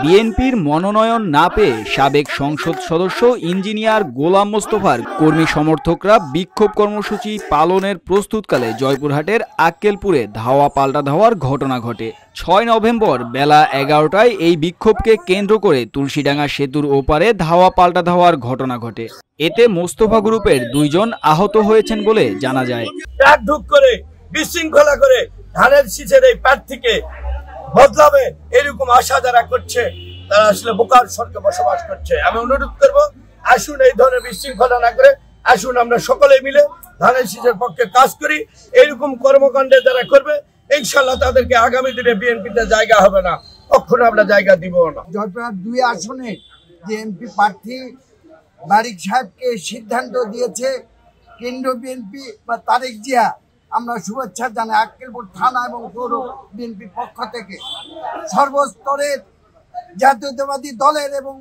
বিএনপির মনোনয়ন না পেয়ে সাবেক সংসদ সদস্য ইঞ্জিনিয়ার গোলাম মোস্তফার কর্মী সমর্থকরা বিক্ষোভ কর্মসূচি পালনের প্রস্তুতকালে জয়পুরহাটের আক্কেলপুরে ধাওয়া পাল্টা ধাওয়ার ঘটনা ঘটে। ৬ নভেম্বর বেলা ১১টায় এই বিক্ষোভকে কেন্দ্র করে তুলসীডাঙ্গা সেতুর ওপারে ধাওয়া পাল্টা ধাওয়ার ঘটনা ঘটে। এতে মোস্তফা গ্রুপের ২ জন আহত হয়েছেন বলে জানা যায়। বিশৃঙ্খলা করে ধানের শীষের এই প্রার্থীকে বদলাবে এরকম আশা যারা করছে তারা আসলে বোকার স্বর্গে বসবাস করছে। আমি অনুরোধ করব, আসুন এই ধরনের বিশৃঙ্খলা না করে আসুন আমরা সকলে মিলে ধানের শীষের পক্ষে কাজ করি। এইরকম কর্মকাণ্ডে যারা করবে ইনশাল্লাহ তাদেরকে আগামী দিনে বিএনপিতে জায়গা হবে না, কখনো আমরা জায়গা দিব না। জয়পুরহাট ২ আসনে যে এমপি প্রার্থী বারিক সাহেবকে সিদ্ধান্ত দিয়েছে কেন্দ্রীয় বিএনপি বা তারেক জিয়া, আমরা শুভেচ্ছা জানাই আক্কেলপুর থানা এবং পৌর বিএনপির পক্ষ থেকে। সর্বস্তরের জাতীয়তাবাদী দলের এবং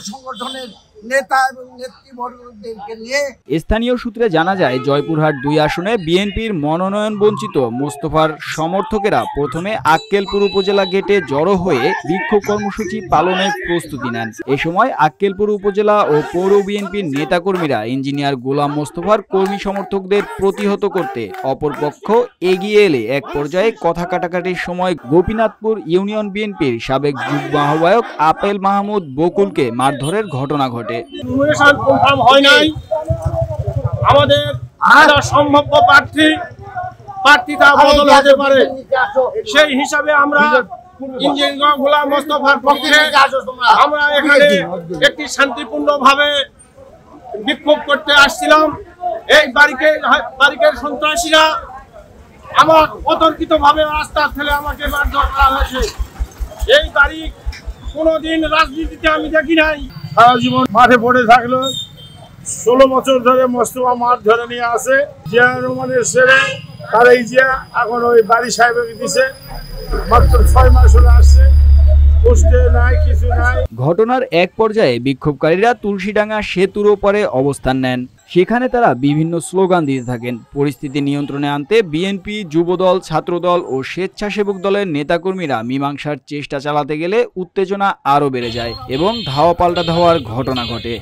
সংগঠনের নেতা এবং নেতৃবর্গদেরকে নিয়ে স্থানীয় সূত্রে জানা যায় জয়পুরহাট ২ আসনে বিএনপির মনোনয়ন বঞ্চিত মোস্তফার সমর্থকেরা প্রথমে আক্কেলপুর উপজেলা গেটে জড়ো হয়ে বিক্ষোভ কর্মসূচি পালনের প্রস্তুতি নেন। এ সময় আক্কেলপুর উপজেলা ও পৌর বিএনপির নেতাকর্মীরা ইঞ্জিনিয়ার গোলাম মোস্তফার কর্মী সমর্থকদের প্রতিহত করতে অপরপক্ষ এগিয়ে এলে এক পর্যায়ে কথা কাটাকাটির সময় গোপীনাথপুর ইউনিয়ন বিএনপির সাবেক যুগ্ম আহ্বায়ক আপেল মাহমুদ বকুলকে মারধরের ঘটনা ঘটে। আমাদের সম্ভাব্য প্রার্থীটা বদল হতে পারে, সেই হিসাবে আমরা ইঞ্জিনিয়ার গোলাম মোস্তফার পক্ষে আমরা এখানে একটি শান্তিপূর্ণভাবে বিক্ষোভ করতে আসছিলাম। এই বারিকের সন্ত্রাসীরা আমার অতর্কিতভাবে রাস্তা ফেলে আমাকে মারধর করা হয়েছে। এই বারিক কোনোদিন রাজনীতিতে আমি দেখি নাই। সারা জীবন মাঠে পড়ে থাকলো, 16 বছর ধরে মোস্তফা মাঠ ধরে নিয়ে আসে। জিয়া রহমানের ছেলে তার এই জিয়া এখন ওই বাড়ি সাহেবকে দিছে, মাত্র 6 মাস হলে আসছে, ঘটনার এক পর্যায়ে বিক্ষোভকারীরা তুলসীডাঙ্গা সেতুর ওপারে অবস্থান নেন। সেখানে তারা বিভিন্ন স্লোগান দিতে থাকেন। পরিস্থিতি নিয়ন্ত্রণে আনতে বিএনপি, যুবদল, ছাত্রদল ও স্বেচ্ছাসেবক দলের নেতাকর্মীরা মীমাংসার চেষ্টা চালাতে গেলে উত্তেজনা আরও বেড়ে যায় এবং ধাওয়া পাল্টা ধাওয়ার ঘটনা ঘটে।